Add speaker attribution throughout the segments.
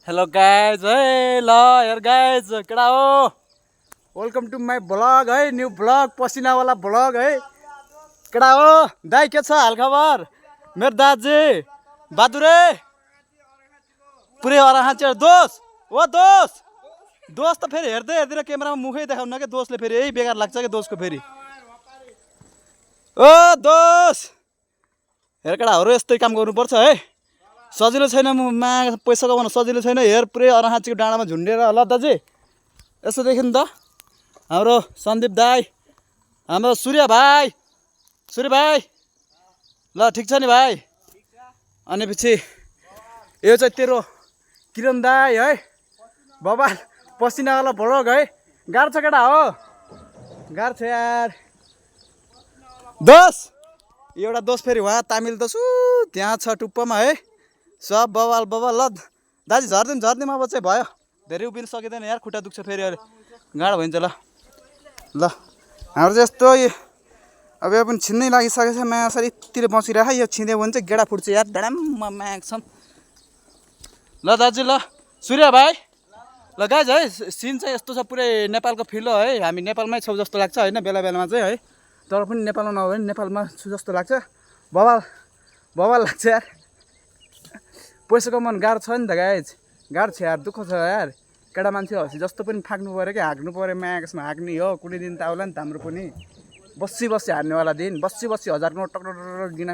Speaker 1: hello guys है ल यार गाइज केटा हो वेलकम टु माई ब्लग है न्यू ब्लग पसिनावाला ब्लग है केटा हो दाइ के छ हालखबर मेरो दाजु बहादुरे पुरै अराहाँची दोस्त ओ दोस्त त फेरि हेर्दै हेर्दैन क्यामेरामा मुखै देखाउन के दोस्तले फेरि यही बेकार लाग्छ के दोस्तको फेरि ओ दोस्त हेर केटाहरू यस्तै काम गर्नुपर्छ है सजिलो छैन मा पैसा कमाउन सजिलो छैन हेर पुरै अराहाँचीको डाँडामा झुन्डेर ल दाजु यसो देखि नि त हाम्रो सन्दीप दाई हाम्रो सूर्य भाइ ल ठिक छ नि भाइ अनि पछि यो चाहिँ तेरो किरण दाई है बाबा पसिनावाला भ्लग है गाह्रो छ केटा हो गाह्रो छ यार दोस्त एउटा दोस्त फेरि उहाँ तामिल दसु त्यहाँ छ टुप्पोमा है सब बवाल ल दाजु झर्दिउँ अब चाहिँ भयो धेरै उभिन सकिँदैन यार खुट्टा दुख्छ फेरि अहिले गाह्रो भइन्छ ल हाम्रो चाहिँ यस्तो अब यो पनि छिन्नै लागिसकेको छ माया सर यतिले बसिरह यो छिँदै भने चाहिँ गेडा फुट्छ यार डाँडामा माग छन् ल दाजु ल सूर्य भाइ ल गाइज है सिन चाहिँ यस्तो छ पुरै नेपालको फिल हो है हामी नेपालमै छौँ जस्तो लाग्छ होइन बेला बेलामा चाहिँ है तर पनि नेपालमा नभए पनि नेपालमा छु जस्तो लाग्छ बवाल लाग्छ यार पैसा कमाउनु गाह्रो छ नि त गाइज गाह्रो छ यार दुःख छ यार केटा मान्छे हसी जस्तो पनि फाक्नु पऱ्यो कि हाँक्नु पऱ्यो म्याक्समा हाँक्ने हो कुनै दिन त आउला नि त हाम्रो पनि बसी हार्नेवाला दिन बसी 1000 नोट टक दिन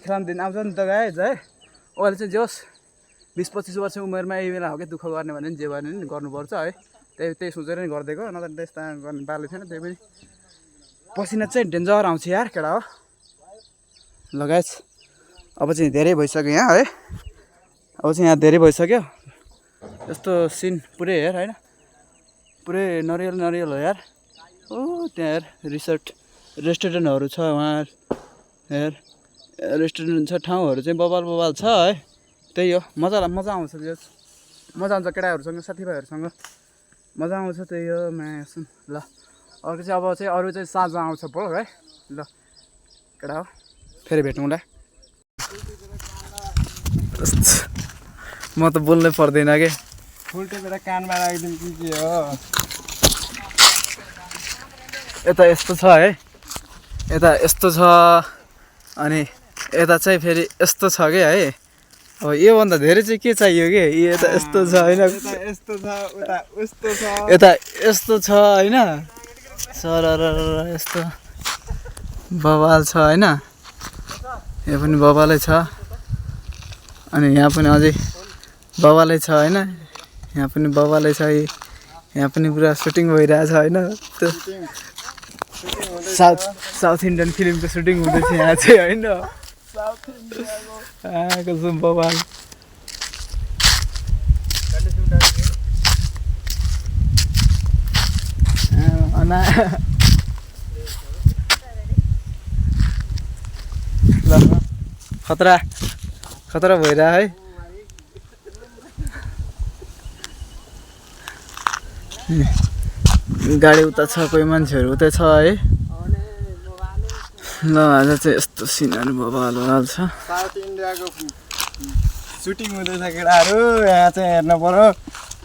Speaker 1: खेलाउने दिन आउँछ नि त गाइज है अहिले चाहिँ जोस् 20-25 वर्ष उमेरमा यही बेला हो कि दुःख गर्ने भने जे भने नि गर्नुपर्छ है त्यही सोचेर नि गरिदिएको नत्र त्यस्ता गर्ने बाले थिएन त्यही पनि पसिना चाहिँ डेन्जर आउँछ यार केटा हो ल गाइज अब चाहिँ धेरै भइसक्यो यहाँ है अब चाहिँ यहाँ धेरै भइसक्यो यस्तो सिन पुरै हेर होइन पुरै नरियल हो यार ओ त्यहाँ हेर रेस्टुरेन्टहरू छ वहाँ हेर रेस्टुरेन्ट छ ठाउँहरू चाहिँ बवाल छ है त्यही हो मजा आउँछ त्यो मजा आउँछ केटाहरूसँग साथीभाइहरूसँग मजा आउँछ त्यही हो माया सुन ल अर्को चाहिँ अब चाहिँ अरू चाहिँ साँझ आउँछ ब्लग है ल केटा हो फेरि भेटौँला म त बोल्नै पर्दैन के
Speaker 2: फुल्टे बेला कानमा राखिदिउँ के हो
Speaker 1: यता यस्तो छ है यता यस्तो छ अनि यता चाहिँ फेरि यस्तो छ के है अब योभन्दा धेरै चाहिँ के चाहियो कि यता यस्तो छ होइन
Speaker 2: यस्तो छ उता उस्तो छ
Speaker 1: यता यस्तो छ होइन सर यस्तो बवाल छ होइन यो पनि बवालै छ अनि यहाँ पनि अझै बवालै छ होइन यहाँ पनि बवालै छ यहाँ पनि पुरा सुटिङ भइरहेछ होइन साउथ इन्डियन फिल्मको सुटिङ हुँदैछ यहाँ चाहिँ होइन कसम बवाल ल खतरा भइरह है गाडी उता छ कोही मान्छेहरू उतै छ है ल आज चाहिँ यस्तो सिनहरू बवाल छ
Speaker 2: साउथ इन्डियाको सुटिङ हुँदैछ केटाहरू यहाँ चाहिँ हेर्नु पर्यो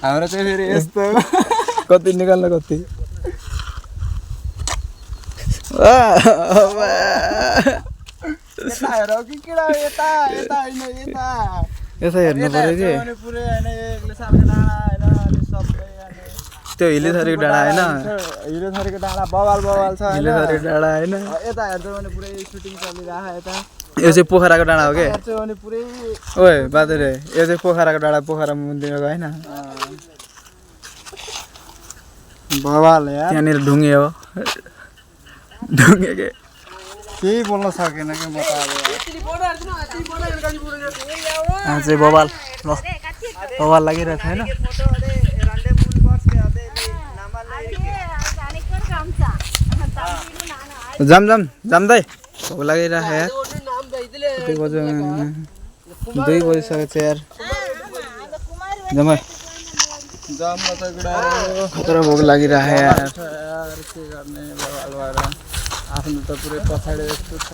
Speaker 2: हाम्रो चाहिँ फेरि यस्तो
Speaker 1: कति निकाल्न कति
Speaker 2: यता हेर कि केटा यता होइन यता
Speaker 1: हेर्नु पर्यो कि
Speaker 2: पुरै होइन एक्लै सालको डाँडा होइन अनि सबै
Speaker 1: त्यो हिले थरीको डाँडा होइन
Speaker 2: हिलो थरीको डाँडा बवाल छ
Speaker 1: हिले थरीको डाँडा होइन
Speaker 2: यता हेर्छ भने पुरै सुटिङ चलिरहेको यता
Speaker 1: यो चाहिँ पोखराको डाँडा हो कि
Speaker 2: हेर्छ भने पुरै
Speaker 1: ओए बादरे यो चाहिँ पोखराको डाँडा पोखरा मुन्दिरको होइन
Speaker 2: बवाल यार
Speaker 1: त्यहाँनिर ढुङ्गे हो ढुङ्गे के
Speaker 2: केही बोल्न सकेन कि म त
Speaker 1: अब चाहिँ बवाल ल बवाल लागिरहेको छ होइन जाम्दै भोक लागिरहेको यार कति बज्यो 2 बजिसकेको छ यार जम्मै खतरा भोक लागिरहेको यार
Speaker 2: के गर्ने बवाल भएर आफ्नो त पुरै पछाडि यस्तो छ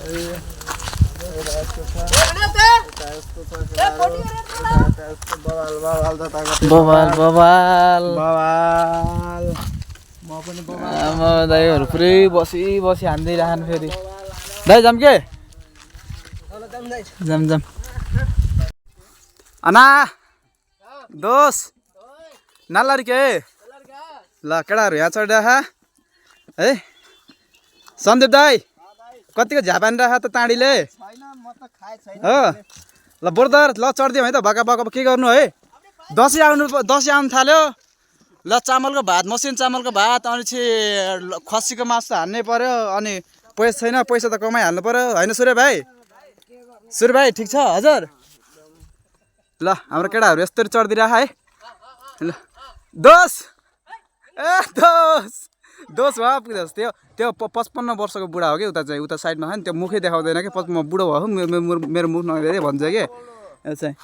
Speaker 1: बवाल बवाल
Speaker 2: बवाल
Speaker 1: आमा दाइहरू पुरै बसी हान्दिरहनु फेरि दाइ जाम के जाम अना दोस नल्लारी के ल केटाहरू यहाँ चढिरह है सन्दीप दाई कतिको झ्यापानी राख त ताँडीले हो ल बोर्दर ल चढिदिउँ है त भका भका के गर्नु है दसैँ आउनु थाल्यो ल चामलको भात मसिनो चामलको भात अनि चाहिँ खसीको मासु त हान्नै पर्यो अनि पैसा छैन पैसा त कमाइहाल्नु पर्यो होइन सूर्य भाइ ठिक छ हजुर ल हाम्रो केटाहरू यस्तरी चढिदिइराख है ल दोस दोस भयो पुग्दैछ त्यो 55 वर्षको बुढा हो कि उता चाहिँ उता साइडमा छ नि त्यो मुखै देखाउँदैन कि म बुढो भएको मेरो मुख नगरे भन्छ कि चाहिँ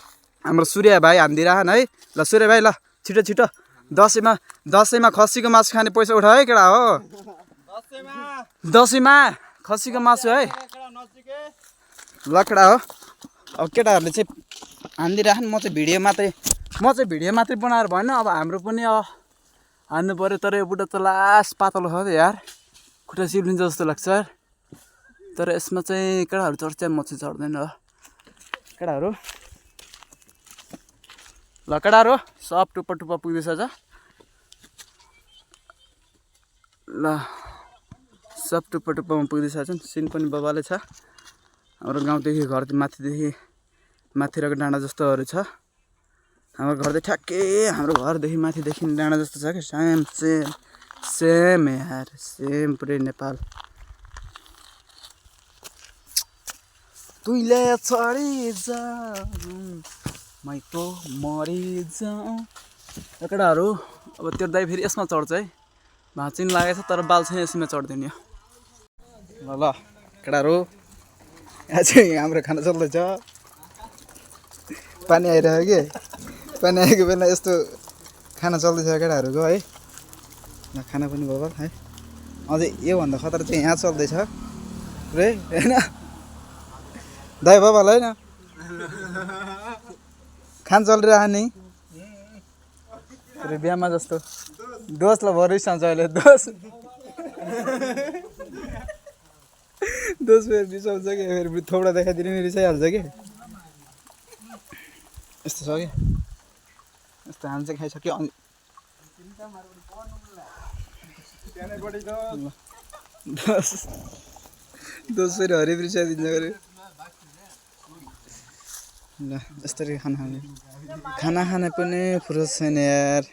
Speaker 1: हाम्रो सूर्य भाइ हान्दिरहन है ल सूर्य भाइ ल छिटो दसैँमा खसीको मासु खाने पैसा उठा है केटा हो दसैँमा खसीको मासु है ल केटा हो अब केटाहरूले चाहिँ हान्दिरहन म चाहिँ भिडियो मात्रै बनाएर भएन अब हाम्रो पनि हान्नु पऱ्यो तर यो बुढा त लास्ट पातलो छ यार खुट्टा सिप्लिन्छ जस्तो लाग्छ तर यसमा चाहिँ केटाहरू चढ्छ म चाहिँ चढ्दैन हो केटाहरू ल केटाहरू सब टुप्पा पुग्दैछ आज ल सब टुप्पामा पुग्दैछ आज सिन पनि बबाले छ हाम्रो गाउँदेखि घर माथि रहेको डाँडा जस्तोहरू छ हाम्रो घरदेखि ठ्याक्कै हाम्रो घरदेखि माथिदेखि डाँडा जस्तो छ कि सेम यार सेम पुरै नेपाल तुइले चढी जाऊ मै त मरि जाऊ केटाहरू अब त्यो दाइ फेरि यसमा चढ्छ है भाँचिन लागेको छ तर बाल चाहिँ यसमा चढ्दैन ल केटाहरू यहाँ चाहिँ हाम्रो खाना चल्दैछ पानी आइरहेको कि पानी आएको बेला यस्तो खाना चल्दैछ केटाहरूको है खाना पनि भयो है अझै योभन्दा खतरा चाहिँ यहाँ चल्दैछ रे होइन दाइ बाबाल होइन खान चलिरह नि बिहामा जस्तो दोसलाई भरिसान्छ अहिले दोस फेरि रिसाउँछ कि फेरि थोपडा देखाइदिने नि रिसाइहाल्छ कि यस्तो छ कि यस्तो हामी चाहिँ खाइसक्यो अनि दोस फेरि हरिफ रिसाइदिन्छ अरे ल यस्तरी खाना खाने पनि फुर्सद छैन यार